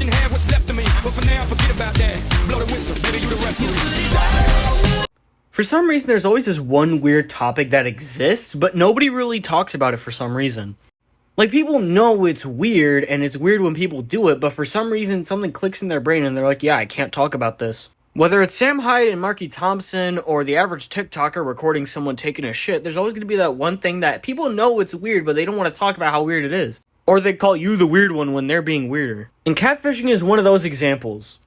wishing had what's left of me. But for now, forget about that. Blow the whistle, nigga, you the referee. For some reason, there's always this one weird topic that exists, but nobody really talks about it for some reason. Like, people know it's weird, and it's weird when people do it, but for some reason, something clicks in their brain, and they're like, yeah, I can't talk about this. Whether it's Sam Hyde and Marky Thompson, or the average TikToker recording someone taking a shit, there's always going to be that one thing that people know it's weird, but they don't want to talk about how weird it is. Or they call you the weird one when they're being weirder. And catfishing is one of those examples.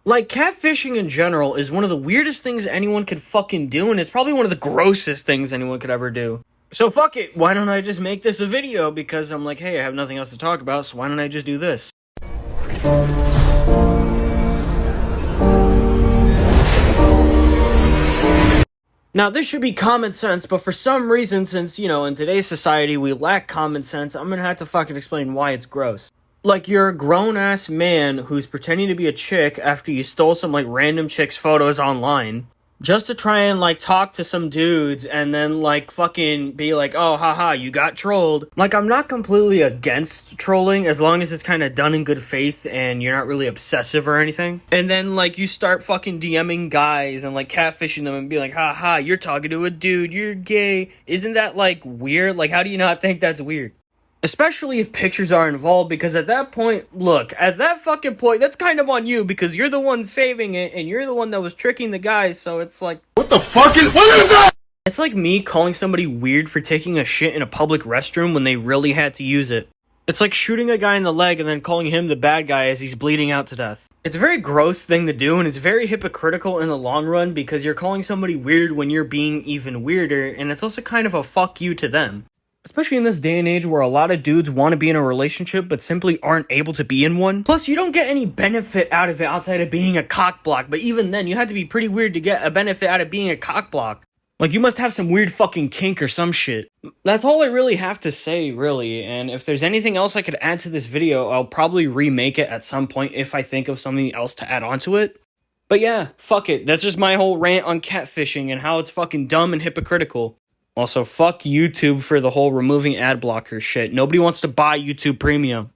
Like, catfishing in general is one of the weirdest things anyone could fucking do, and it's probably one of the grossest things anyone could ever do. So fuck it, why don't I just make this a video? Because I'm like, hey, I have nothing else to talk about, so why don't I just do this? Now, this should be common sense, but for some reason, since, you know, in today's society we lack common sense, I'm gonna have to fucking explain why it's gross. Like, you're a grown-ass man who's pretending to be a chick after you stole some, like, random chick's photos online, just to try and, like, talk to some dudes and then, like, fucking be like, oh, haha, you got trolled. Like, I'm not completely against trolling as long as it's kind of done in good faith and you're not really obsessive or anything. And then, like, you start fucking DMing guys and, like, catfishing them and be like, haha, you're talking to a dude, you're gay. Isn't that, like, weird? Like, how do you not think that's weird? Especially if pictures are involved, because at that point, look, at that fucking point, that's kind of on you, because you're the one saving it, and you're the one that was tricking the guys, so it's like... What is that? It's like me calling somebody weird for taking a shit in a public restroom when they really had to use it. It's like shooting a guy in the leg and then calling him the bad guy as he's bleeding out to death. It's a very gross thing to do, and it's very hypocritical in the long run, because you're calling somebody weird when you're being even weirder, and it's also kind of a fuck you to them. Especially in this day and age where a lot of dudes want to be in a relationship but simply aren't able to be in one. Plus, you don't get any benefit out of it outside of being a cockblock, but even then, you have to be pretty weird to get a benefit out of being a cockblock. Like, you must have some weird fucking kink or some shit. That's all I really have to say, really, and if there's anything else I could add to this video, I'll probably remake it at some point if I think of something else to add onto it. But yeah, fuck it. That's just my whole rant on catfishing and how it's fucking dumb and hypocritical. Also, fuck YouTube for the whole removing ad blocker shit. Nobody wants to buy YouTube Premium.